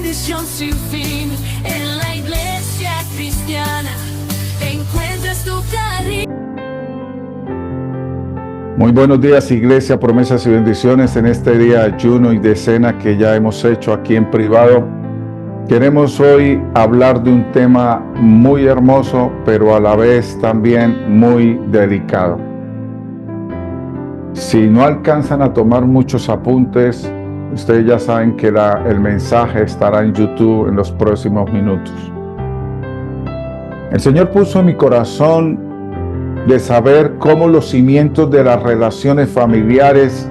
bendición sin fin. En la iglesia cristiana encuentras tu cariño. Muy buenos días, iglesia, promesas y bendiciones. En este día de ayuno y de cena que ya hemos hecho aquí en privado, queremos hoy hablar de un tema muy hermoso, pero a la vez también muy delicado. Si no alcanzan a tomar muchos apuntes, ustedes ya saben que el mensaje estará en YouTube en los próximos minutos. El Señor puso en mi corazón de saber cómo los cimientos de las relaciones familiares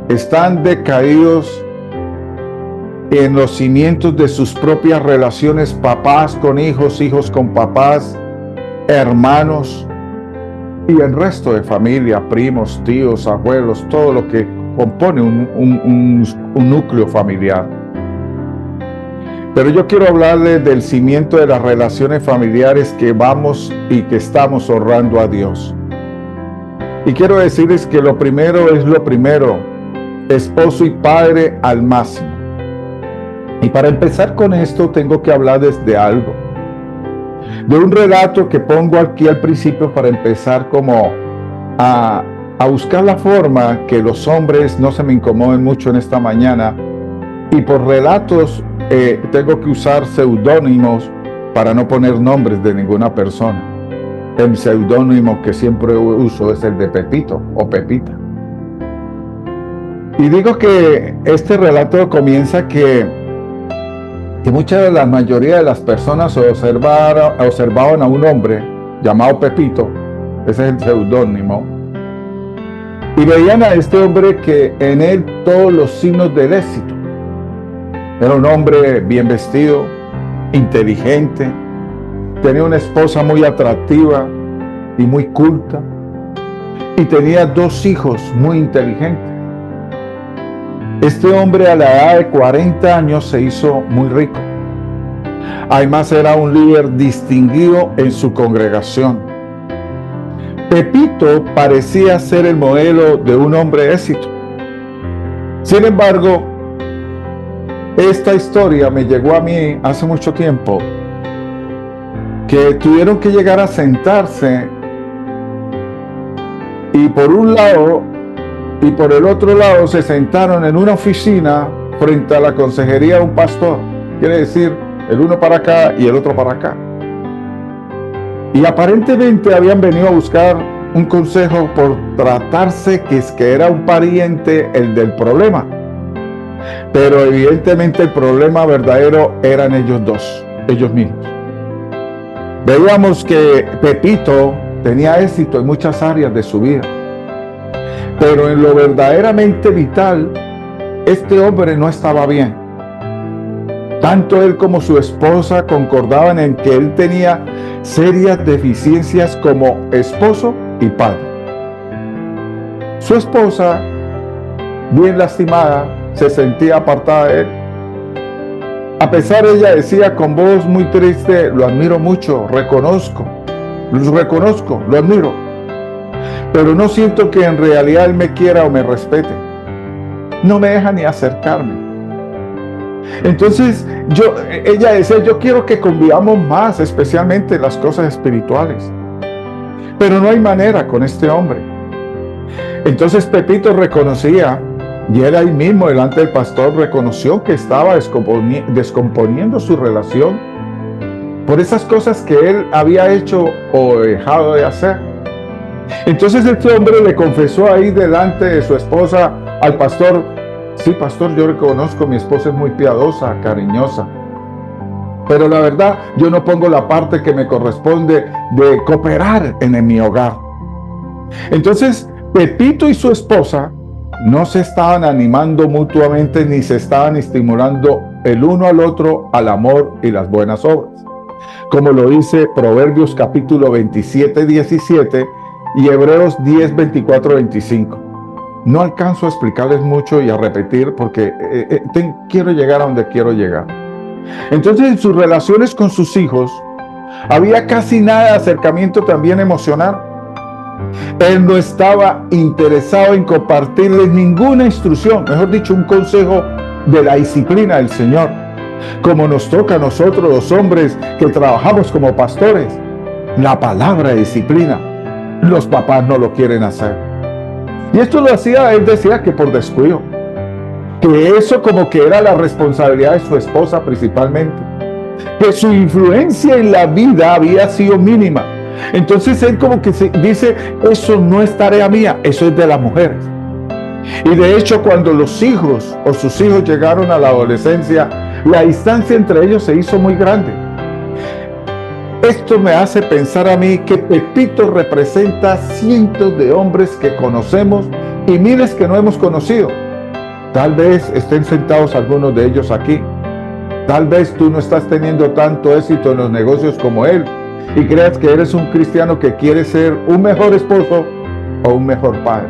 están decaídos en los cimientos de sus propias relaciones, papás con hijos, hijos con papás, hermanos y el resto de familia, primos, tíos, abuelos, todo lo que compone un núcleo familiar. Pero yo quiero hablarles del cimiento de las relaciones familiares que vamos y que estamos honrando a Dios. Y quiero decirles que lo primero es lo primero, esposo y padre al máximo. Y para empezar con esto tengo que hablarles de algo, de un relato que pongo aquí al principio para empezar como a buscar la forma que los hombres no se me incomoden mucho en esta mañana, y por relatos tengo que usar seudónimos para no poner nombres de ninguna persona. El seudónimo que siempre uso es el de Pepito o Pepita. Y digo que este relato comienza que la mayoría de las personas observaban a un hombre llamado Pepito, ese es el seudónimo, y veían a este hombre que en él todos los signos del éxito. Era un hombre bien vestido, inteligente, tenía una esposa muy atractiva y muy culta, y tenía 2 hijos muy inteligentes. Este hombre a la edad de 40 años se hizo muy rico. Además era un líder distinguido en su congregación. Pepito parecía ser el modelo de un hombre de éxito. Sin embargo, esta historia me llegó a mí hace mucho tiempo, que tuvieron que llegar a sentarse y por un lado y por el otro lado se sentaron en una oficina frente a la consejería de un pastor. Quiere decir, el uno para acá y el otro para acá. Y aparentemente habían venido a buscar un consejo por tratarse que era un pariente el del problema. Pero evidentemente el problema verdadero eran ellos mismos. Veíamos que Pepito tenía éxito en muchas áreas de su vida, pero en lo verdaderamente vital, este hombre no estaba bien. Tanto él como su esposa concordaban en que él tenía serias deficiencias como esposo y padre. Su esposa, bien lastimada, se sentía apartada de él. A pesar, ella decía con voz muy triste: lo admiro mucho, lo admiro, pero no siento que en realidad él me quiera o me respete. No me deja ni acercarme. Entonces ella decía: yo quiero que convivamos más, especialmente en las cosas espirituales, pero no hay manera con este hombre. Entonces Pepito reconocía, y él ahí mismo delante del pastor reconoció que estaba descomponiendo su relación por esas cosas que él había hecho o dejado de hacer. Entonces este hombre le confesó ahí delante de su esposa al pastor: sí, pastor, yo reconozco, mi esposa es muy piadosa, cariñosa, pero la verdad yo no pongo la parte que me corresponde de cooperar en mi hogar. Entonces Pepito y su esposa no se estaban animando mutuamente ni se estaban estimulando el uno al otro al amor y las buenas obras, como lo dice Proverbios capítulo 27, 17 y Hebreos 10, 24, 25. No alcanzo a explicarles mucho y a repetir porque quiero llegar a donde quiero llegar. Entonces, en sus relaciones con sus hijos había casi nada de acercamiento también emocional. Él no estaba interesado en compartirles ninguna instrucción, mejor dicho, un consejo de la disciplina del Señor. como nos toca a nosotros los hombres que trabajamos como pastores. La palabra disciplina. Los papás no lo quieren hacer. Y esto lo hacía, él decía que por descuido, que eso como que era la responsabilidad de su esposa principalmente, que su influencia en la vida había sido mínima. Entonces él como que dice, eso no es tarea mía, eso es de las mujeres. Y de hecho, cuando los hijos o sus hijos llegaron a la adolescencia, la distancia entre ellos se hizo muy grande. Esto me hace pensar a mí que Pepito representa cientos de hombres que conocemos y miles que no hemos conocido. Tal vez estén sentados algunos de ellos aquí. Tal vez tú no estás teniendo tanto éxito en los negocios como él y creas que eres un cristiano que quiere ser un mejor esposo o un mejor padre.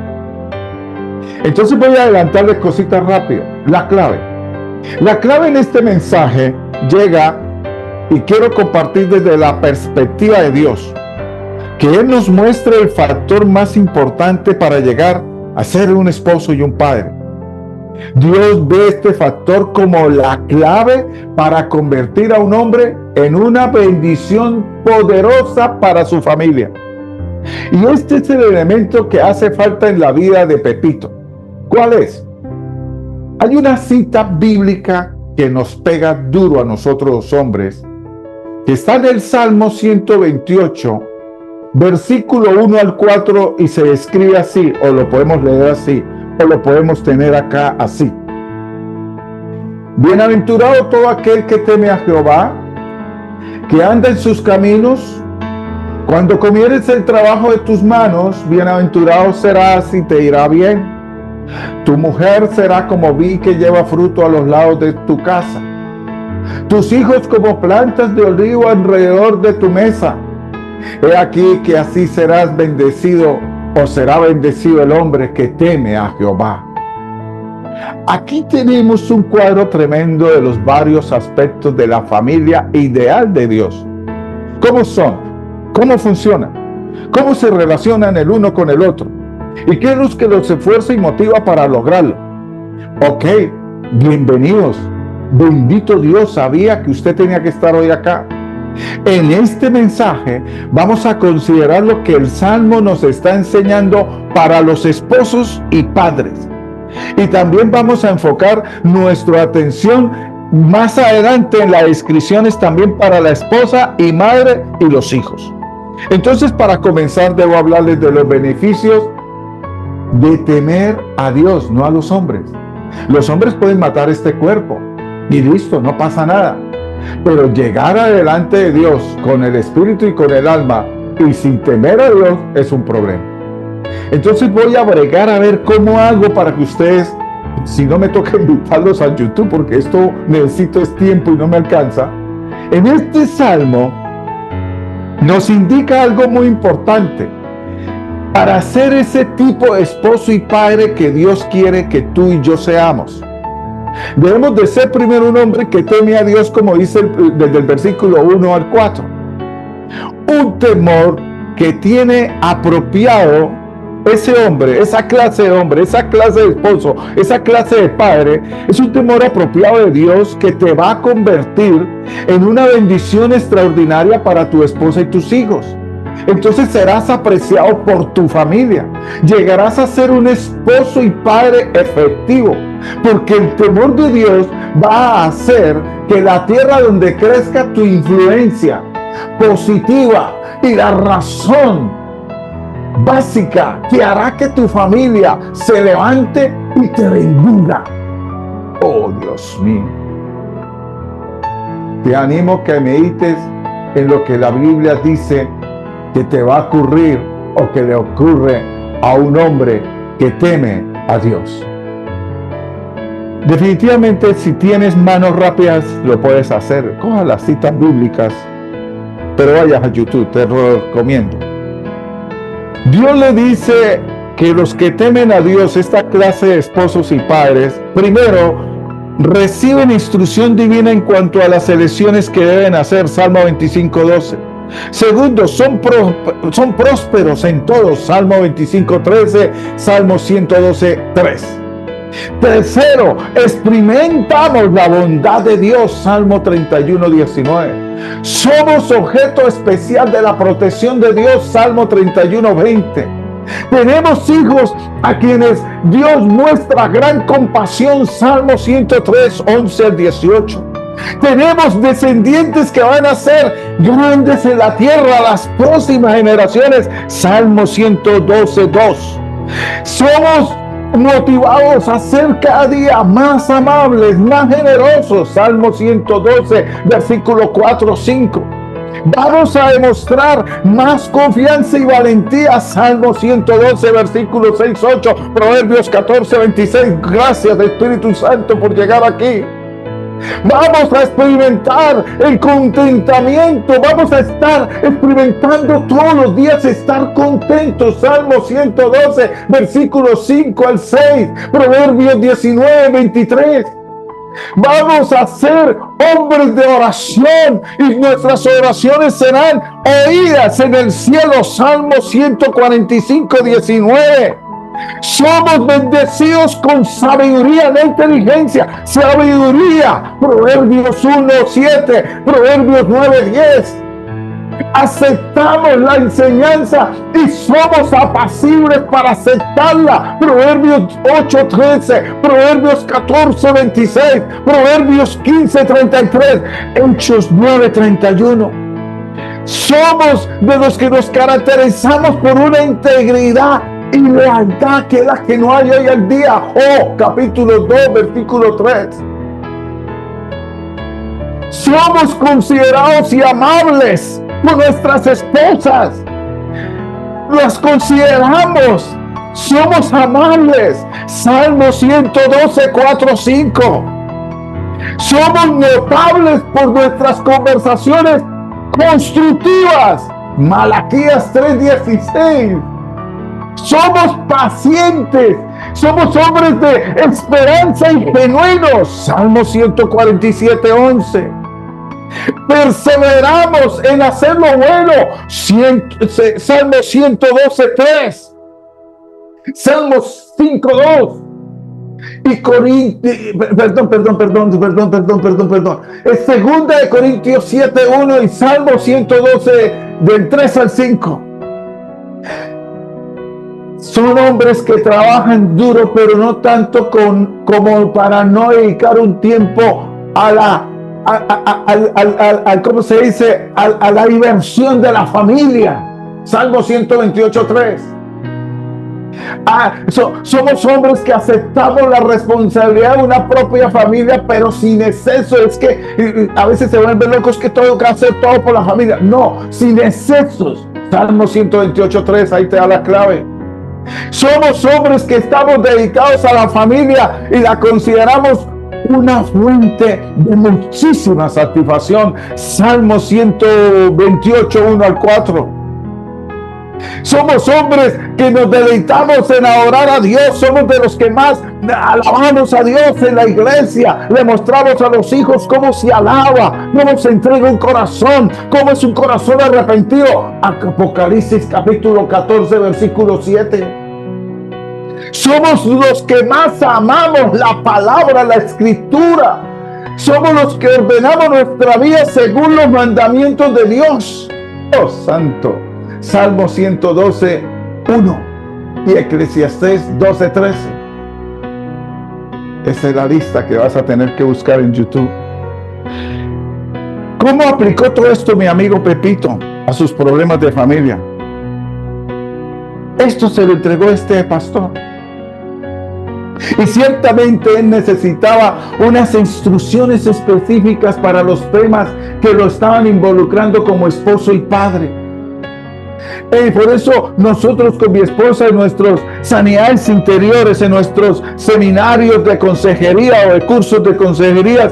Entonces voy a adelantarle cositas rápido. La clave en este mensaje llega, y quiero compartir desde la perspectiva de Dios, que Él nos muestre el factor más importante para llegar a ser un esposo y un padre. Dios ve este factor como la clave para convertir a un hombre en una bendición poderosa para su familia. Y este es el elemento que hace falta en la vida de Pepito. ¿Cuál es? Hay una cita bíblica que nos pega duro a nosotros los hombres, que está en el Salmo 128, versículo 1 al 4, y se escribe así, o lo podemos leer así, o lo podemos tener acá así. Bienaventurado todo aquel que teme a Jehová, que anda en sus caminos. Cuando comieres el trabajo de tus manos, bienaventurado serás y te irá bien. Tu mujer será como vid que lleva fruto a los lados de tu casa. Tus hijos como plantas de olivo alrededor de tu mesa. He aquí que así serás bendecido, o será bendecido el hombre que teme a Jehová. Aquí tenemos un cuadro tremendo de los varios aspectos de la familia ideal de Dios. ¿Cómo son? ¿Cómo funcionan? ¿Cómo se relacionan el uno con el otro? ¿Y qué es lo que los esfuerza y motiva para lograrlo? Ok, bienvenidos. Bendito Dios, sabía que usted tenía que estar hoy acá. En este mensaje vamos a considerar lo que el Salmo nos está enseñando para los esposos y padres. Y también vamos a enfocar nuestra atención más adelante en las descripciones también para la esposa y madre y los hijos. Entonces, para comenzar, debo hablarles de los beneficios de temer a Dios, no a los hombres. Los hombres pueden matar este cuerpo y listo, no pasa nada. Pero llegar adelante de Dios con el espíritu y con el alma y sin temer a Dios es un problema. Entonces voy a bregar a ver cómo hago para que ustedes, si no me toca invitarlos a YouTube, porque esto necesito es tiempo y no me alcanza. En este salmo nos indica algo muy importante para ser ese tipo de esposo y padre que Dios quiere que tú y yo seamos. Debemos de ser primero un hombre que teme a Dios, como dice desde el versículo 1 al 4. Un temor que tiene apropiado ese hombre, esa clase de hombre, esa clase de esposo, esa clase de padre, es un temor apropiado de Dios que te va a convertir en una bendición extraordinaria para tu esposa y tus hijos. Entonces serás apreciado por tu familia. Llegarás a ser un esposo y padre efectivo, porque el temor de Dios va a hacer que la tierra donde crezca tu influencia positiva y la razón básica que hará que tu familia se levante y te bendiga. Oh, Dios mío. Te animo que medites en lo que la Biblia dice que te va a ocurrir o que le ocurre a un hombre que teme a Dios. Definitivamente, si tienes manos rápidas, lo puedes hacer. Coja las citas bíblicas, pero vayas a YouTube, te lo recomiendo. Dios le dice que los que temen a Dios, esta clase de esposos y padres, primero, reciben instrucción divina en cuanto a las elecciones que deben hacer, Salmo 25:12. Segundo, son prósperos en todo, Salmo 25:13, Salmo 112:3. Tercero, experimentamos la bondad de Dios. Salmo 31, 19. Somos objeto especial de la protección de Dios. Salmo 31, 20. Tenemos hijos a quienes Dios muestra gran compasión. Salmo 103, 11 al 18. Tenemos descendientes que van a ser grandes en la tierra, las próximas generaciones. Salmo 112, 2. Somos motivados a ser cada día más amables, más generosos. Salmo 112, versículo 4, 5. Vamos a demostrar más confianza y valentía. Salmo 112, versículo 6, 8. Proverbios 14, 26. Gracias, Espíritu Santo, por llegar aquí. Vamos a experimentar el contentamiento. Vamos a estar experimentando todos los días estar contentos. Salmo 112, versículos 5 al 6. Proverbios 19, 23. Vamos a ser hombres de oración y nuestras oraciones serán oídas en el cielo. Salmo 145, 19. Somos bendecidos con sabiduría, no inteligencia, sabiduría. Proverbios 1, 7, Proverbios 9, 10. Aceptamos la enseñanza y somos apacibles para aceptarla. Proverbios 8, 13, Proverbios 14, 26, Proverbios 15, 33, Hechos 9, 31. Somos de los que nos caracterizamos por una integridad y lealtad que es la que no hay hoy al día. Capítulo 2, versículo 3. Somos considerados y amables por nuestras esposas. Las consideramos. Somos amables. Salmo 112, 4, 5. Somos notables por nuestras conversaciones constructivas. Malaquías 3, 16. Somos pacientes, somos hombres de esperanza y genuinos. Salmo 147, 11. Perseveramos en hacer lo bueno. Salmo 112, 3. Salmo 5, 2. Y perdón. Es 2 de Corintios 7, 1 y Salmo 112 del 3 al 5. Son hombres que trabajan duro, pero no tanto como para no dedicar un tiempo a la diversión de la familia. Salmo 128, 3. Somos hombres que aceptamos la responsabilidad de una propia familia, pero sin exceso. Es que a veces se vuelven locos que tengo que hacer todo por la familia. No, sin excesos. Salmo 128, 3, ahí te da la clave. Somos hombres que estamos dedicados a la familia y la consideramos una fuente de muchísima satisfacción. Salmo 128, 1 al 4. Somos hombres que nos deleitamos en adorar a Dios. Somos de los que más alabamos a Dios en la iglesia. Le mostramos a los hijos cómo se alaba, cómo se entrega un corazón, cómo es un corazón arrepentido. Apocalipsis capítulo 14, versículo 7. Somos los que más amamos la palabra, la escritura. Somos los que ordenamos nuestra vida según los mandamientos de Dios. Oh, santo. Salmo 112, 1 y Eclesiastés 12, 13. Esa es la lista que vas a tener que buscar en YouTube. ¿Cómo aplicó todo esto mi amigo Pepito a sus problemas de familia? Esto se lo entregó este pastor. Y ciertamente él necesitaba unas instrucciones específicas para los temas que lo estaban involucrando como esposo y padre. Por eso nosotros con mi esposa en nuestros sanidades interiores, en nuestros seminarios de consejería o de cursos de consejerías,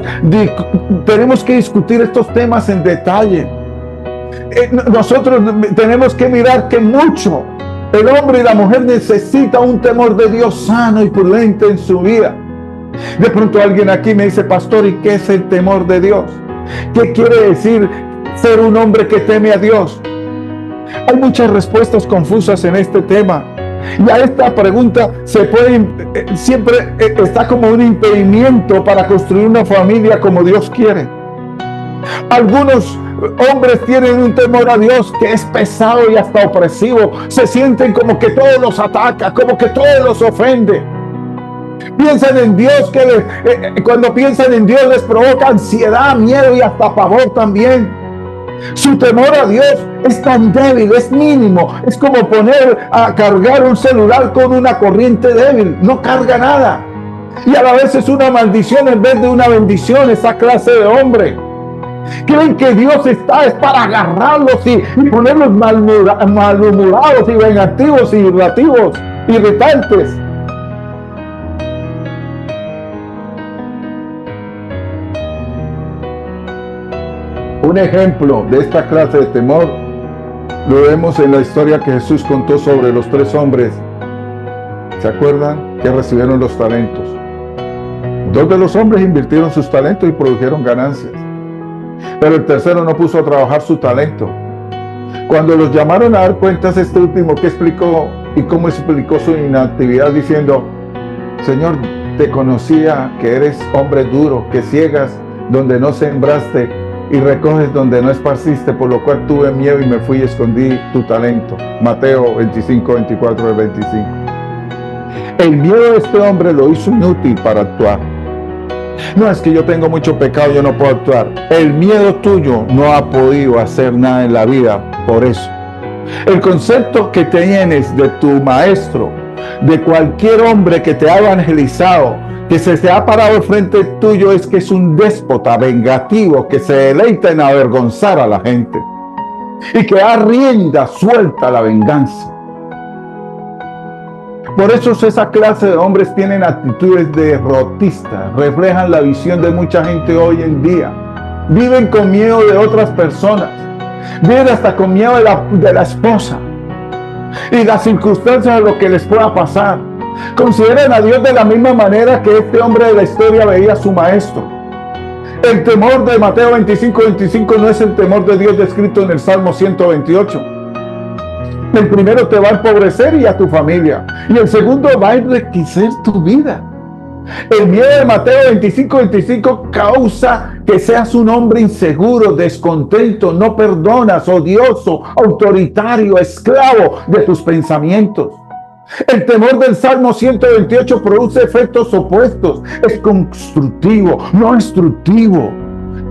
tenemos que discutir estos temas en detalle. Nosotros tenemos que mirar que mucho el hombre y la mujer necesita un temor de Dios sano y prudente en su vida. De pronto alguien aquí me dice: pastor, ¿y qué es el temor de Dios? ¿Qué quiere decir ser un hombre que teme a Dios? Hay muchas respuestas confusas en este tema. Y a esta pregunta siempre está como un impedimento para construir una familia como Dios quiere. Algunos hombres tienen un temor a Dios que es pesado y hasta opresivo. Se sienten como que todo los ataca, como que todo los ofende. Piensan en Dios cuando piensan en Dios les provoca ansiedad, miedo y hasta pavor también. Su temor a Dios es tan débil, es mínimo. Es como poner a cargar un celular con una corriente débil. No carga nada. Y a la vez es una maldición en vez de una bendición esa clase de hombre. Creen que Dios es para agarrarlos y ponerlos malhumorados y vengativos y irritantes. Un ejemplo de esta clase de temor lo vemos en la historia que Jesús contó sobre los 3 hombres. ¿Se acuerdan? Que recibieron los talentos. 2 de los hombres invirtieron sus talentos y produjeron ganancias. Pero el tercero no puso a trabajar su talento. Cuando los llamaron a dar cuentas, este último, ¿qué explicó y cómo explicó su inactividad? Diciendo: Señor, te conocía que eres hombre duro, que ciegas donde no sembraste y recoges donde no esparciste, por lo cual tuve miedo y me fui y escondí tu talento. Mateo 25, 24 al 25. El miedo de este hombre lo hizo inútil para actuar. No es que yo tengo mucho pecado, yo no puedo actuar. El miedo tuyo no ha podido hacer nada en la vida por eso. El concepto que tienes de tu maestro, de cualquier hombre que te ha evangelizado, que se ha parado al frente tuyo, es que es un déspota vengativo que se deleita en avergonzar a la gente y que da rienda suelta a la venganza. Por eso esa clase de hombres tienen actitudes derrotistas, reflejan la visión de mucha gente hoy en día. Viven con miedo de otras personas, viven hasta con miedo de la esposa y las circunstancias de lo que les pueda pasar. Consideran a Dios de la misma manera que este hombre de la historia veía a su maestro. El temor de Mateo 25, 25 no es el temor de Dios descrito en el Salmo 128. El primero te va a empobrecer y a tu familia. Y el segundo va a enriquecer tu vida. El miedo de Mateo 25, 25 causa que seas un hombre inseguro, descontento, no perdonas, odioso, autoritario, esclavo de tus pensamientos. El temor del Salmo 128 produce efectos opuestos. Es constructivo, no destructivo.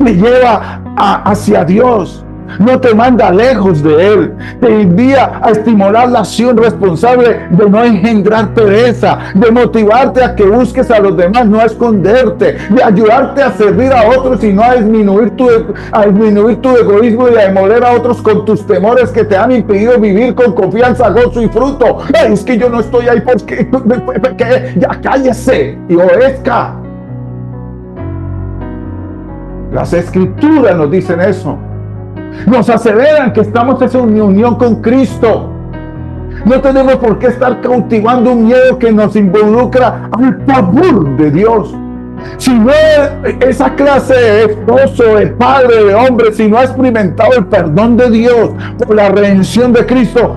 Te lleva hacia Dios. No te manda lejos de Él. Te envía a estimular la acción responsable de no engendrar pereza, de motivarte a que busques a los demás, no a esconderte, de ayudarte a servir a otros y no a disminuir tu egoísmo y a demoler a otros con tus temores que te han impedido vivir con confianza, gozo y fruto. Ay, es que yo no estoy ahí porque ya cállese y obedezca. Las Escrituras nos dicen eso. Nos aseveran que estamos en unión con Cristo. No tenemos por qué estar cautivando un miedo que nos involucra al pavor de Dios. Si no, esa clase de esposo, de padre, de hombre, si no ha experimentado el perdón de Dios por la redención de Cristo,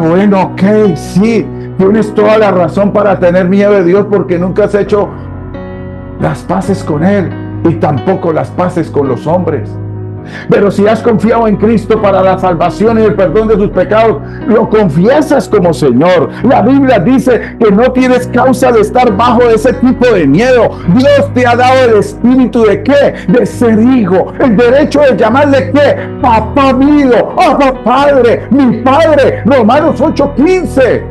bueno, ok, sí, tienes toda la razón para tener miedo de Dios porque nunca has hecho las paces con Él y tampoco las paces con los hombres. Pero si has confiado en Cristo para la salvación y el perdón de tus pecados, lo confiesas como Señor. La Biblia dice que no tienes causa de estar bajo ese tipo de miedo. Dios te ha dado el espíritu de ¿qué? De ser hijo. El derecho de llamarle ¿qué? Papá mío, Abba Padre, mi Padre. Romanos 8:15.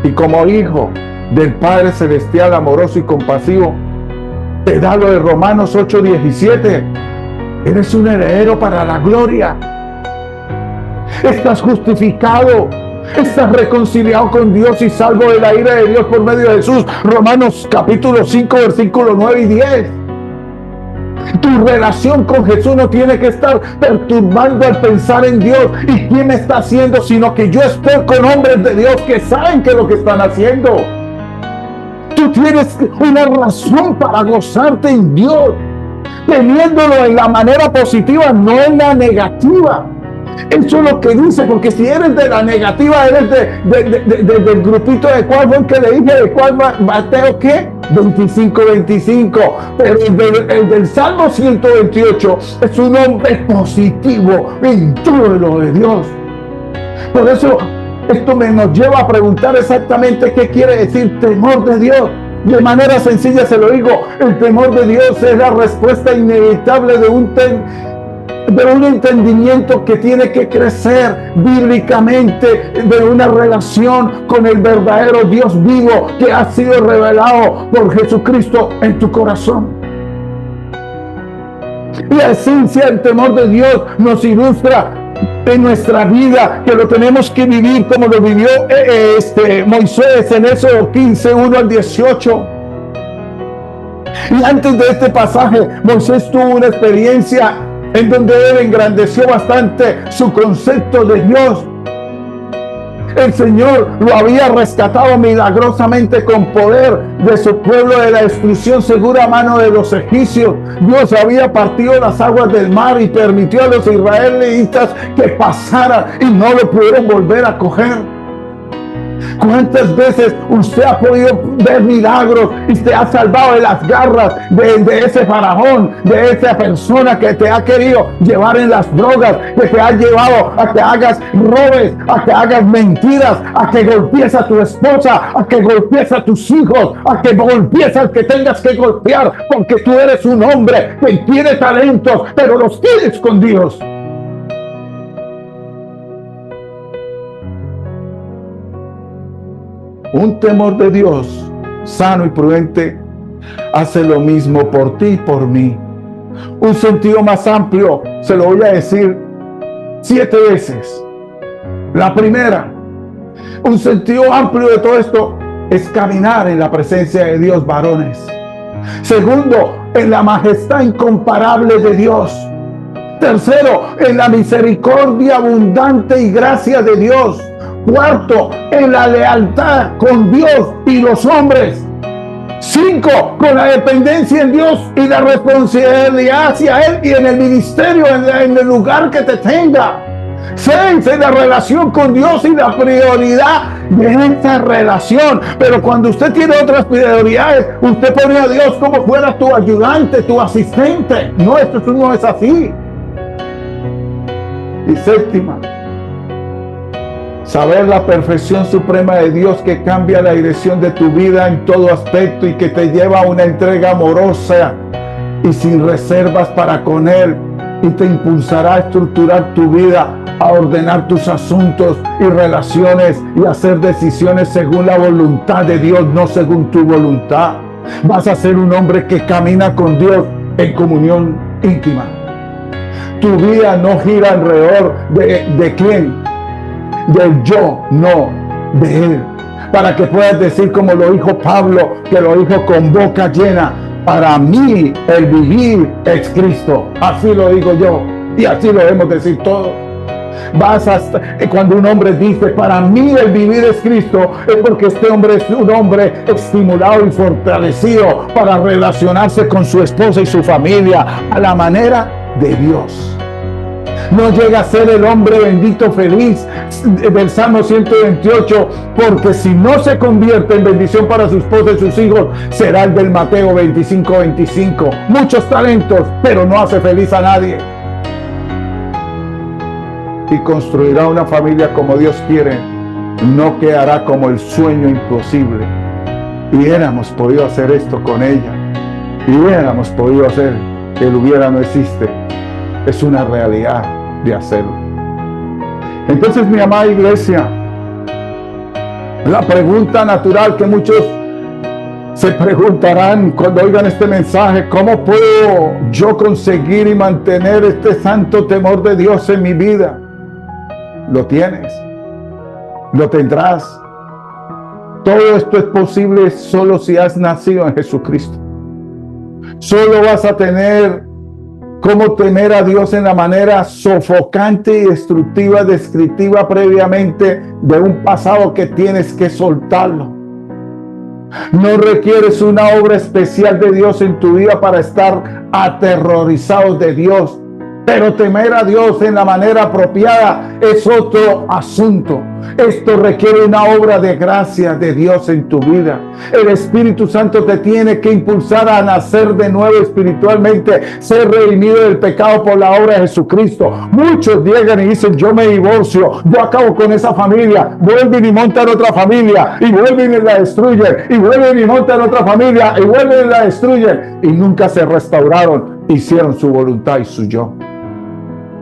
Y como hijo del Padre Celestial, amoroso y compasivo, te da lo de Romanos 8:17. Eres un heredero para la gloria. Estás justificado. Estás reconciliado con Dios y salvo de la ira de Dios por medio de Jesús. Romanos capítulo 5, versículos 9 y 10. Tu relación con Jesús no tiene que estar perturbando al pensar en Dios. ¿Y quién me está haciendo? Sino que yo estoy con hombres de Dios que saben qué es lo que están haciendo. Tú tienes una razón para gozarte en Dios, teniéndolo en la manera positiva, no en la negativa. Eso es lo que dice, porque si eres de la negativa, eres del grupito de cuál fue el que le dije, de cuál Mateo, ¿qué? 25. Pero el del Salmo 128 es un hombre positivo en todo lo de Dios. Por eso esto nos lleva a preguntar exactamente qué quiere decir temor de Dios. De manera sencilla se lo digo, el temor de Dios es la respuesta inevitable de un entendimiento que tiene que crecer bíblicamente, de una relación con el verdadero Dios vivo que ha sido revelado por Jesucristo en tu corazón. La esencia del temor de Dios nos ilustra en nuestra vida, que lo tenemos que vivir como lo vivió Moisés en Éxodo 15, 1 al 18. Y antes de este pasaje, Moisés tuvo una experiencia en donde él engrandeció bastante su concepto de Dios. El Señor lo había rescatado milagrosamente con poder de su pueblo de la exclusión segura a mano de los egipcios. Dios había partido las aguas del mar y permitió a los israelitas que pasaran y no lo pudieron volver a coger. ¿Cuántas veces usted ha podido ver milagros y te ha salvado de las garras de ese faraón, de esa persona que te ha querido llevar en las drogas, que te ha llevado a que hagas robes, a que hagas mentiras, a que golpees a tu esposa, a que golpees a tus hijos, a que golpees al que tengas que golpear, porque tú eres un hombre que tiene talentos, pero los tienes con Dios? Un temor de Dios sano y prudente hace lo mismo por ti y por mí. Un sentido más amplio, se lo voy a decir 7 veces. La primera, un sentido amplio de todo esto es caminar en la presencia de Dios, varones. Segundo, en la majestad incomparable de Dios. Tercero, en la misericordia abundante y gracia de Dios. Cuarto, en la lealtad con Dios y los hombres. 5, con la dependencia en Dios y la responsabilidad hacia Él y en el ministerio, en el lugar que te tenga. 6, en la relación con Dios y la prioridad de esa relación. Pero cuando usted tiene otras prioridades, usted pone a Dios como fuera tu ayudante, tu asistente. No, esto no es así. Y séptima, saber la perfección suprema de Dios que cambia la dirección de tu vida en todo aspecto y que te lleva a una entrega amorosa y sin reservas para con Él, y te impulsará a estructurar tu vida, a ordenar tus asuntos y relaciones y hacer decisiones según la voluntad de Dios, no según tu voluntad. Vas a ser un hombre que camina con Dios en comunión íntima. Tu vida no gira alrededor de quién, del yo, no, de Él. Para que puedas decir como lo dijo Pablo, que lo dijo con boca llena: para mí el vivir es Cristo. Así lo digo yo y así lo debemos decir todos. Cuando un hombre dice para mí el vivir es Cristo, es porque este hombre es un hombre estimulado y fortalecido para relacionarse con su esposa y su familia a la manera de Dios. No llega a ser el hombre bendito feliz del Salmo 128, porque si no se convierte en bendición para su esposa y sus hijos, será el del Mateo 25. Muchos talentos, pero no hace feliz a nadie. Y construirá una familia como Dios quiere, no quedará como el sueño imposible. Y hubiéramos podido hacer esto con ella, y hubiéramos podido hacer que el hubiera no existe. Es una realidad de hacerlo. Entonces, mi amada iglesia, la pregunta natural que muchos se preguntarán cuando oigan este mensaje: ¿cómo puedo yo conseguir y mantener este santo temor de Dios en mi vida? Lo tienes, lo tendrás. Todo esto es posible solo si has nacido en Jesucristo. Solo vas a tener cómo temer a Dios en la manera sofocante y destructiva descriptiva previamente de un pasado que tienes que soltarlo. No requieres una obra especial de Dios en tu vida para estar aterrorizado de Dios. Pero temer a Dios en la manera apropiada es otro asunto. Esto requiere una obra de gracia de Dios en tu vida. El Espíritu Santo te tiene que impulsar a nacer de nuevo espiritualmente, ser redimido del pecado por la obra de Jesucristo. Muchos llegan y dicen: yo me divorcio, yo acabo con esa familia, vuelven y montan otra familia, y vuelven y la destruyen, y vuelven y montan otra familia, y vuelven y la destruyen, y nunca se restauraron, hicieron su voluntad y su yo.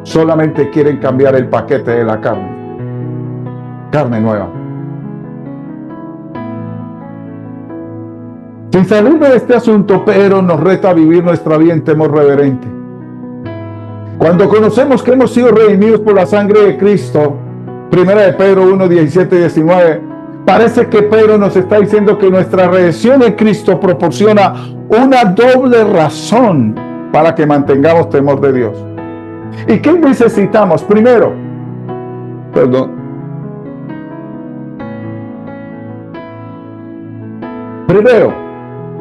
Solamente quieren cambiar el paquete de la carne nueva. Sin salir de este asunto, Pedro nos reta a vivir nuestra vida en temor reverente. Cuando conocemos que hemos sido redimidos por la sangre de Cristo, 1 de Pedro 1, 17 y 19, parece que Pedro nos está diciendo que nuestra redención en Cristo proporciona una doble razón para que mantengamos temor de Dios. ¿Y qué necesitamos? Primero,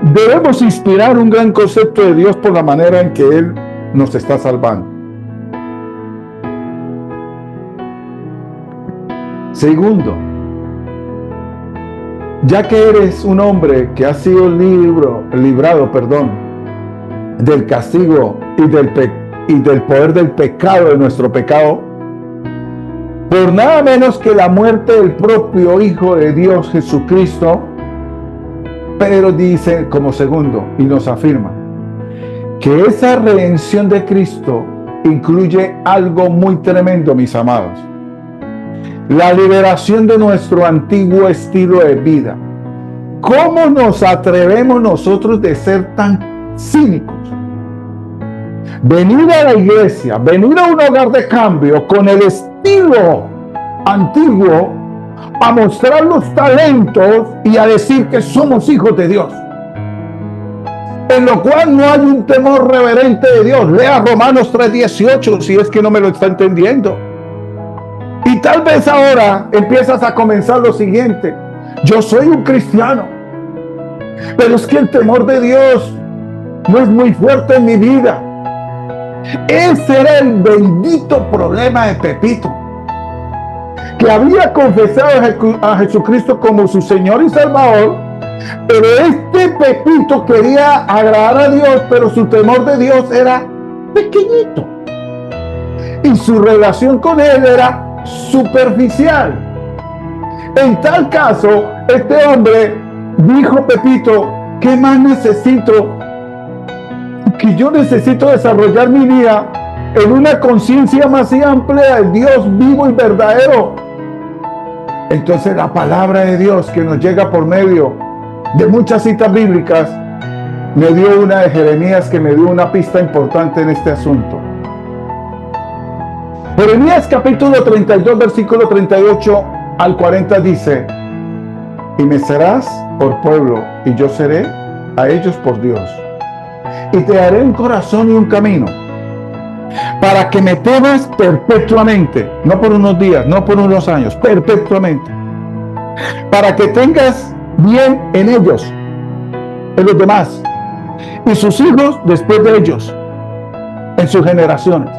debemos inspirar un gran concepto de Dios por la manera en que Él nos está salvando. Segundo, ya que eres un hombre que ha sido librado del castigo y del poder del pecado, de nuestro pecado, por nada menos que la muerte del propio Hijo de Dios Jesucristo, Pedro dice como segundo y nos afirma que esa redención de Cristo incluye algo muy tremendo, mis amados: la liberación de nuestro antiguo estilo de vida. ¿Cómo nos atrevemos nosotros de ser tan cínicos? Venir a la iglesia, venir a un hogar de cambio con el estilo antiguo, a mostrar los talentos y a decir que somos hijos de Dios, en lo cual no hay un temor reverente de Dios. Lea Romanos 3:18 si es que no me lo está entendiendo. Y tal vez ahora empiezas a comenzar lo siguiente: yo soy un cristiano, pero es que el temor de Dios no es muy fuerte en mi vida. Ese era el bendito problema de Pepito, que había confesado a Jesucristo como su Señor y Salvador, pero este Pepito quería agradar a Dios, pero su temor de Dios era pequeñito y su relación con Él era superficial. En tal caso, este hombre dijo: Pepito, ¿qué más necesito? Que yo necesito desarrollar mi vida en una conciencia más amplia del Dios vivo y verdadero. Entonces la palabra de Dios, que nos llega por medio de muchas citas bíblicas, me dio una de Jeremías que me dio una pista importante en este asunto. Jeremías capítulo 32, versículo 38 al 40 dice: y me serás por pueblo, y yo seré a ellos por Dios. Y te daré un corazón y un camino, para que me temas perpetuamente, no por unos días, no por unos años, perpetuamente, para que tengas bien en ellos, en los demás, y sus hijos después de ellos, en sus generaciones.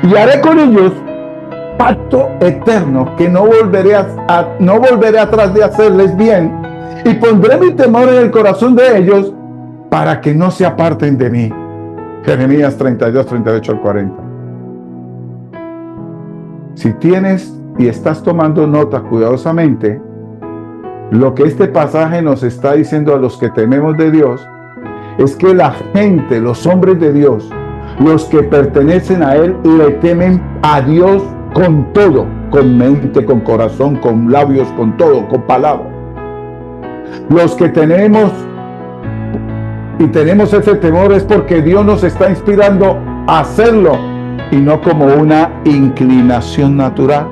Y haré con ellos pacto eterno, que no volveré atrás de hacerles bien, y pondré mi temor en el corazón de ellos, para que no se aparten de mí. Jeremías 32, 38 al 40. Si tienes y estás tomando nota cuidadosamente, lo que este pasaje nos está diciendo a los que tememos de Dios es que la gente, los hombres de Dios, los que pertenecen a Él, le temen a Dios con todo, con mente, con corazón, con labios, con todo, con palabras. Los que tenemos ese temor es porque Dios nos está inspirando a hacerlo y no como una inclinación natural.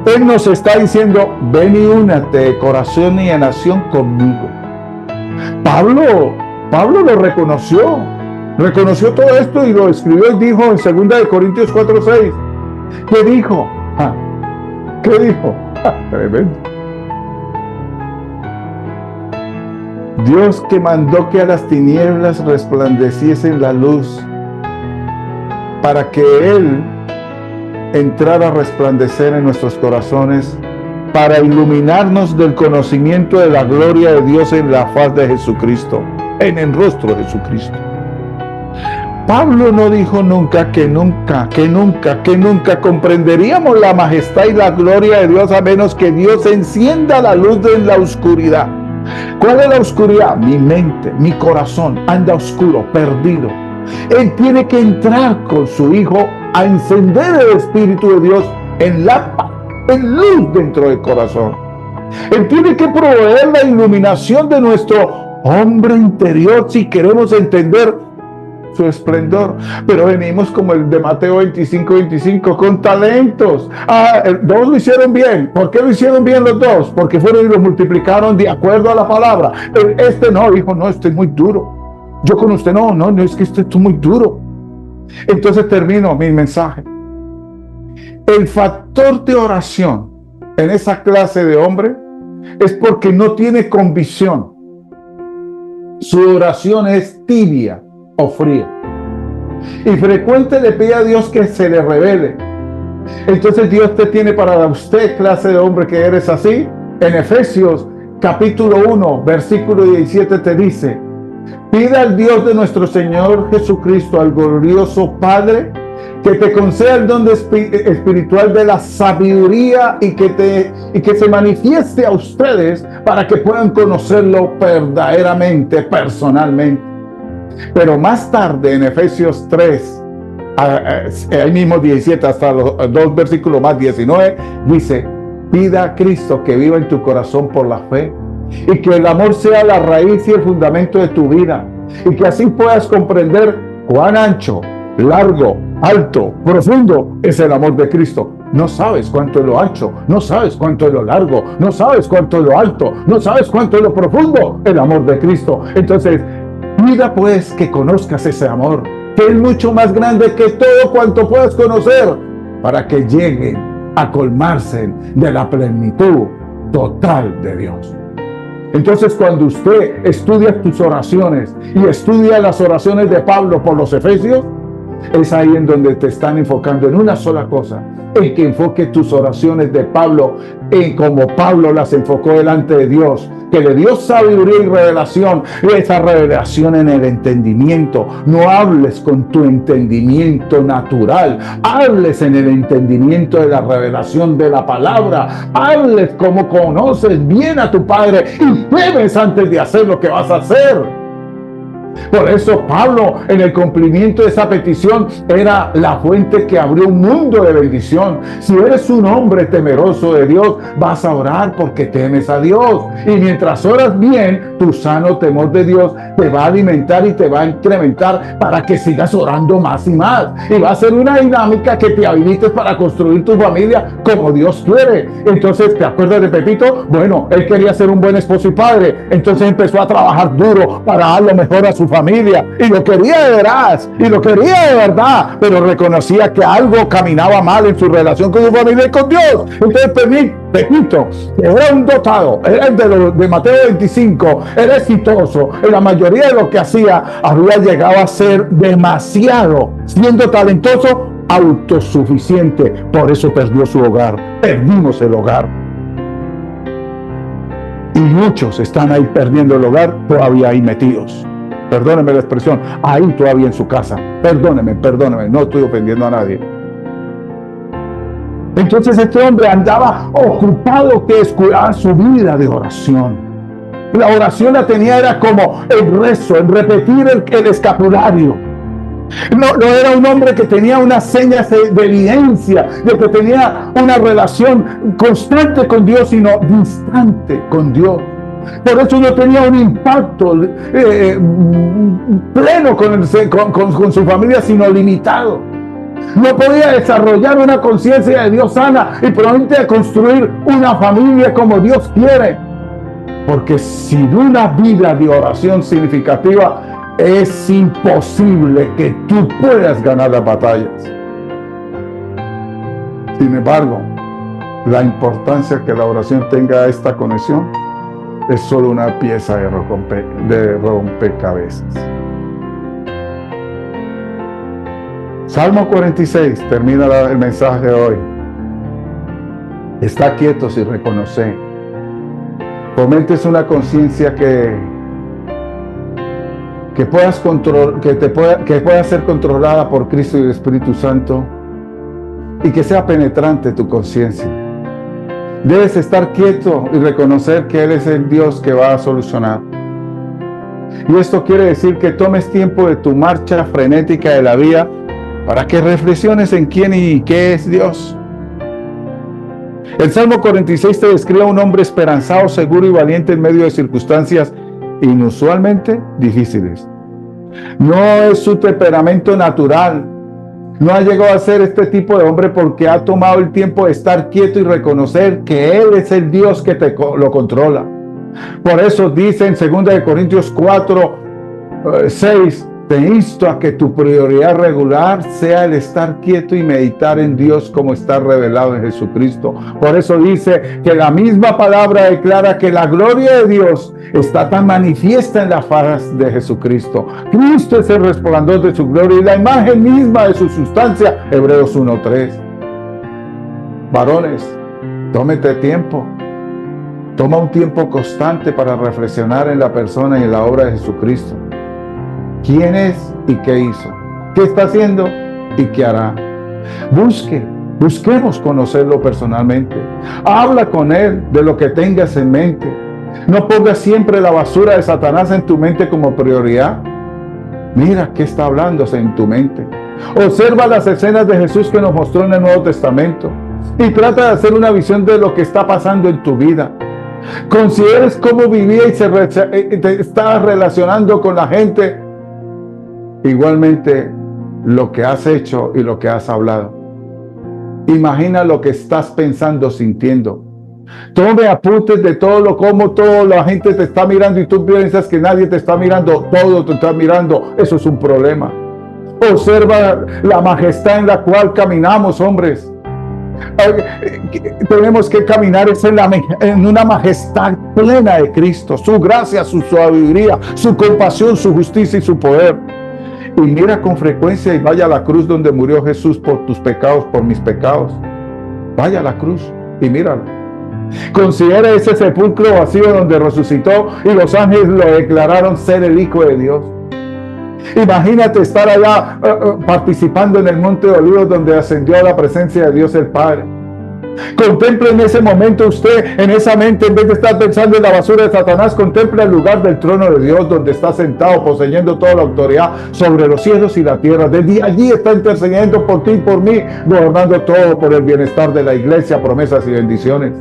Él nos está diciendo: ven y únete de corazón y de nación conmigo. Pablo lo reconoció todo esto y lo escribió y dijo en 2 de Corintios 4:6. ¿Qué dijo? ¿Qué dijo? Tremendo. Dios, que mandó que a las tinieblas resplandeciese la luz, para que Él entrara a resplandecer en nuestros corazones, para iluminarnos del conocimiento de la gloria de Dios en la faz de Jesucristo, en el rostro de Jesucristo. Pablo no dijo nunca que nunca comprenderíamos la majestad y la gloria de Dios a menos que Dios encienda la luz en la oscuridad. ¿Cuál es la oscuridad? Mi mente, mi corazón anda oscuro, perdido. Él tiene que entrar con su Hijo a encender el Espíritu de Dios en luz dentro del corazón. Él tiene que proveer la iluminación de nuestro hombre interior si queremos entender su esplendor. Pero venimos como el de Mateo 25, con talentos. Dos lo hicieron bien. ¿Por qué lo hicieron bien los dos? Porque fueron y lo multiplicaron de acuerdo a la palabra. Este no, dijo, no, este es muy duro. Yo con usted no, es que este es muy duro. Entonces termino mi mensaje. El factor de oración en esa clase de hombre es porque no tiene convicción. Su oración es tibia o fría. Y frecuente le pide a Dios que se le revele. Entonces Dios te tiene para usted, clase de hombre que eres así. En Efesios capítulo 1, versículo 17 te dice: pida al Dios de nuestro Señor Jesucristo, al glorioso Padre, que te conceda el don espiritual de la sabiduría y que se manifieste a ustedes para que puedan conocerlo verdaderamente, personalmente. Pero más tarde en Efesios 3, ahí mismo 17 hasta los 2 versículos más 19, dice: pida a Cristo que viva en tu corazón por la fe y que el amor sea la raíz y el fundamento de tu vida, y que así puedas comprender cuán ancho, largo, alto, profundo es el amor de Cristo. No sabes cuánto es lo ancho, no sabes cuánto es lo largo, no sabes cuánto es lo alto, no sabes cuánto es lo profundo, el amor de Cristo. Entonces, pida pues que conozcas ese amor, que es mucho más grande que todo cuanto puedas conocer, para que lleguen a colmarse de la plenitud total de Dios. Entonces, cuando usted estudia tus oraciones y estudia las oraciones de Pablo por los Efesios, es ahí en donde te están enfocando en una sola cosa, en que enfoque tus oraciones de Pablo en como Pablo las enfocó delante de Dios, que le dio sabiduría y revelación, y esa revelación en el entendimiento. No hables con tu entendimiento natural, hables en el entendimiento de la revelación de la palabra, hables como conoces bien a tu Padre y temes antes de hacer lo que vas a hacer. Por eso Pablo, en el cumplimiento de esa petición, era la fuente que abrió un mundo de bendición. Si eres un hombre temeroso de Dios, vas a orar porque temes a Dios. Y mientras oras bien, tu sano temor de Dios te va a alimentar y te va a incrementar para que sigas orando más y más. Y va a ser una dinámica que te habilites para construir tu familia como Dios quiere. Entonces, ¿te acuerdas de Pepito? Bueno, él quería ser un buen esposo y padre. Entonces empezó a trabajar duro para dar lo mejor a su familia, y lo quería de veras, y lo quería de verdad, pero reconocía que algo caminaba mal en su relación con su familia y con Dios. Entonces Pepito, que era un dotado, era el de Mateo 25, era exitoso, en la mayoría de lo que hacía, había llegado a ser demasiado, siendo talentoso, autosuficiente. Por eso perdió su hogar, perdimos el hogar. Y muchos están ahí perdiendo el hogar, todavía ahí metidos. Perdóneme la expresión, ahí todavía en su casa. Perdóneme, no estoy ofendiendo a nadie. Entonces este hombre andaba ocupado que descuidaba su vida de oración. La oración la tenía, era como el rezo, el repetir el escapulario. No era un hombre que tenía unas señas de evidencia de que tenía una relación constante con Dios, sino distante con Dios. Por eso no tenía un impacto pleno con su familia, sino limitado. No podía desarrollar una conciencia de Dios sana y probablemente construir una familia como Dios quiere. Porque sin una vida de oración significativa, es imposible que tú puedas ganar las batallas. Sin embargo, la importancia que la oración tenga esta conexión es solo una pieza de rompecabezas. Salmo 46 termina el mensaje de hoy. Está quietos y reconoce. Fomentes una conciencia que pueda ser controlada por Cristo y el Espíritu Santo, y que sea penetrante tu conciencia. Debes estar quieto y reconocer que Él es el Dios que va a solucionar. Y esto quiere decir que tomes tiempo de tu marcha frenética de la vida para que reflexiones en quién y qué es Dios. El Salmo 46 te describe a un hombre esperanzado, seguro y valiente en medio de circunstancias inusualmente difíciles. No es su temperamento natural. No ha llegado a ser este tipo de hombre porque ha tomado el tiempo de estar quieto y reconocer que Él es el Dios que lo controla. Por eso dice en 2 Corintios 4:6, te insto a que tu prioridad regular sea el estar quieto y meditar en Dios como está revelado en Jesucristo. Por eso dice que la misma palabra declara que la gloria de Dios está tan manifiesta en la faz de Jesucristo. Cristo es el resplandor de su gloria y la imagen misma de su sustancia. Hebreos 1:3. Varones, tómete tiempo. Toma un tiempo constante para reflexionar en la persona y en la obra de Jesucristo. ¿Quién es y qué hizo? ¿Qué está haciendo y qué hará? Busquemos conocerlo personalmente. Habla con Él de lo que tengas en mente. No pongas siempre la basura de Satanás en tu mente como prioridad. Mira qué está hablándose en tu mente. Observa las escenas de Jesús que nos mostró en el Nuevo Testamento y trata de hacer una visión de lo que está pasando en tu vida. Consideres cómo vivía y te estaba relacionando con la gente. Igualmente, lo que has hecho y lo que has hablado. Imagina lo que estás pensando, sintiendo. Tome apuntes de cómo toda la gente te está mirando y tú piensas que nadie te está mirando, todo te está mirando. Eso es un problema. Observa la majestad en la cual caminamos, hombres. Tenemos que caminar en una majestad plena de Cristo, su gracia, su sabiduría, su compasión, su justicia y su poder. Y mira con frecuencia y vaya a la cruz donde murió Jesús por tus pecados, por mis pecados. Vaya a la cruz y míralo. Considera ese sepulcro vacío donde resucitó y los ángeles lo declararon ser el Hijo de Dios. Imagínate estar allá participando en el Monte de Olivos donde ascendió a la presencia de Dios el Padre. Contemple en ese momento usted, en esa mente, en vez de estar pensando en la basura de Satanás, contemple el lugar del trono de Dios donde está sentado, poseyendo toda la autoridad sobre los cielos y la tierra. Desde allí está intercediendo por ti y por mí, gobernando todo por el bienestar de la iglesia, promesas y bendiciones.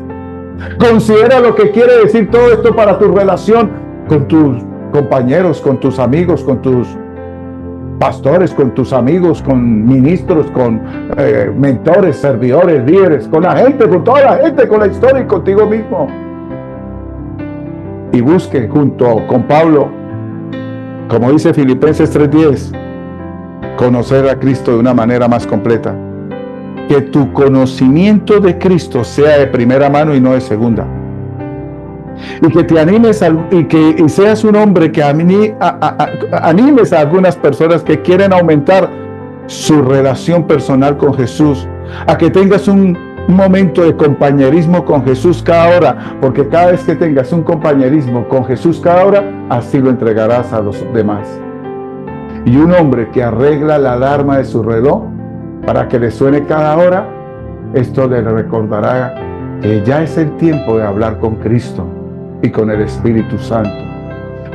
Considera lo que quiere decir todo esto para tu relación con tus compañeros, con tus amigos, con tus pastores, con tus amigos, con ministros, con mentores, servidores, líderes, con la gente, con toda la gente, con la historia y contigo mismo. Y busque junto con Pablo, como dice Filipenses 3:10, conocer a Cristo de una manera más completa. Que tu conocimiento de Cristo sea de primera mano y no de segunda. Y que te animes y seas un hombre que animes a algunas personas que quieren aumentar su relación personal con Jesús, a que tengas un momento de compañerismo con Jesús cada hora, porque cada vez que tengas un compañerismo con Jesús cada hora, así lo entregarás a los demás. Y un hombre que arregla la alarma de su reloj para que le suene cada hora, esto le recordará que ya es el tiempo de hablar con Cristo y con el Espíritu Santo,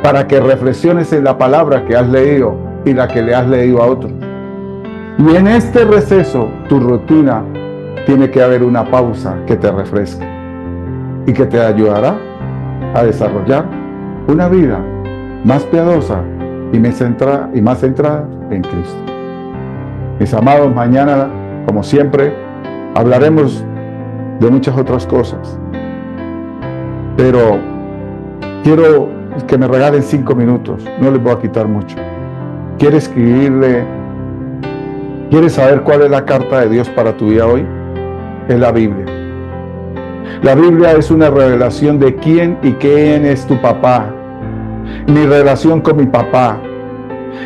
para que reflexiones en la palabra que has leído y la que le has leído a otros. Y en este receso, tu rutina, tiene que haber una pausa que te refresque y que te ayudará a desarrollar una vida más piadosa y más centrada en Cristo. Mis amados, mañana, como siempre, hablaremos de muchas otras cosas, pero quiero que me regalen 5 minutos, no les voy a quitar mucho. ¿Quieres escribirle? ¿Quieres saber cuál es la carta de Dios para tu vida hoy? Es la Biblia. La Biblia es una revelación de quién y quién es tu papá. Mi relación con mi papá.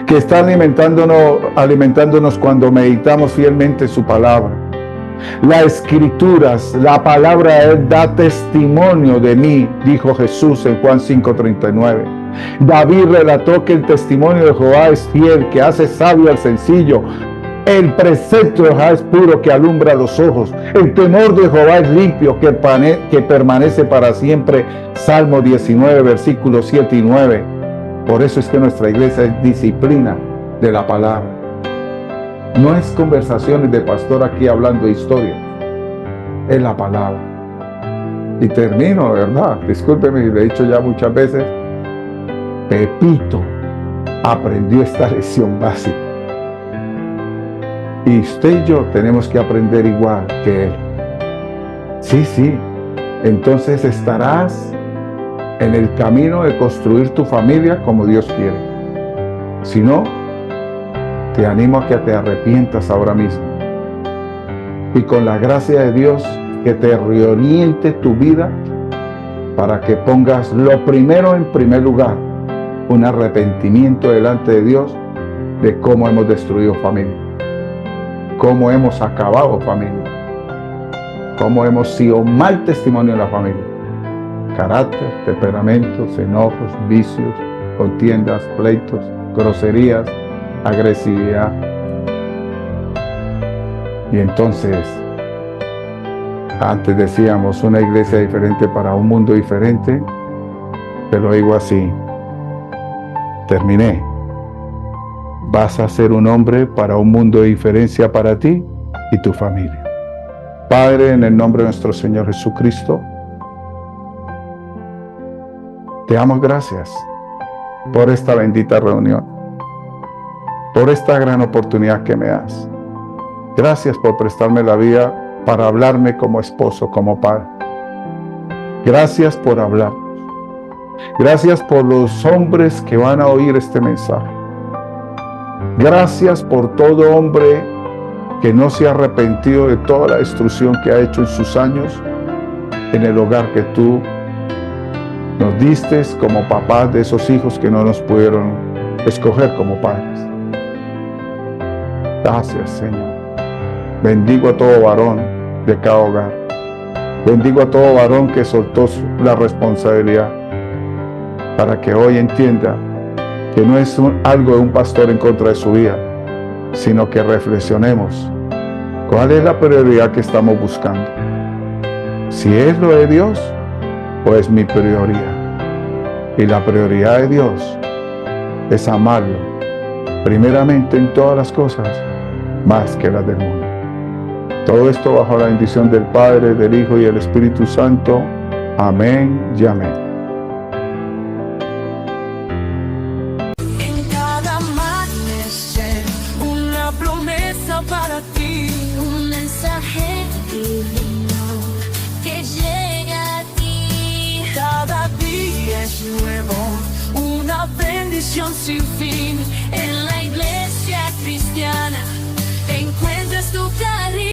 que está alimentándonos cuando meditamos fielmente su palabra. Las escrituras, la palabra de Él da testimonio de mí, dijo Jesús en Juan 5:39. David relató que el testimonio de Jehová es fiel, que hace sabio al sencillo. El precepto de Jehová es puro, que alumbra los ojos. El temor de Jehová es limpio, que permanece para siempre. Salmo 19, versículos 7 y 9. Por eso es que nuestra iglesia es disciplina de la palabra. No es conversaciones de pastor aquí hablando de historia. Es la palabra. Y termino, ¿verdad? Discúlpeme, lo he dicho ya muchas veces. Pepito aprendió esta lección básica. Y usted y yo tenemos que aprender igual que él. Sí. Entonces estarás en el camino de construir tu familia como Dios quiere. Si no, te animo a que te arrepientas ahora mismo. Y con la gracia de Dios, que te reoriente tu vida para que pongas lo primero en primer lugar, un arrepentimiento delante de Dios de cómo hemos destruido familia, cómo hemos acabado familia, cómo hemos sido mal testimonio de la familia. Carácter, temperamentos, enojos, vicios, contiendas, pleitos, groserías, agresividad. Y entonces, antes decíamos una iglesia diferente para un mundo diferente, te lo digo así, terminé. Vas a ser un hombre para un mundo de diferencia para ti y tu familia. Padre, en el nombre de nuestro Señor Jesucristo, te damos gracias por esta bendita reunión, por esta gran oportunidad que me das. Gracias por prestarme la vida para hablarme como esposo, como padre. Gracias por hablar. Gracias por los hombres que van a oír este mensaje. Gracias por todo hombre que no se ha arrepentido de toda la destrucción que ha hecho en sus años en el hogar que tú nos diste como papás de esos hijos que no nos pudieron escoger como padres. Gracias, Señor. Bendigo a todo varón de cada hogar. Bendigo a todo varón que soltó la responsabilidad para que hoy entienda que no es algo de un pastor en contra de su vida, sino que reflexionemos cuál es la prioridad que estamos buscando. Si es lo de Dios, pues mi prioridad. Y la prioridad de Dios es amarlo, primeramente en todas las cosas, más que las del mundo. Todo esto bajo la bendición del Padre, del Hijo y del Espíritu Santo. Amén y amén. En cada amanecer, una promesa para ti, un mensaje divino que llega a ti. Cada día es nuevo, una bendición sin fin. En la iglesia cristiana encuentras tu cariño.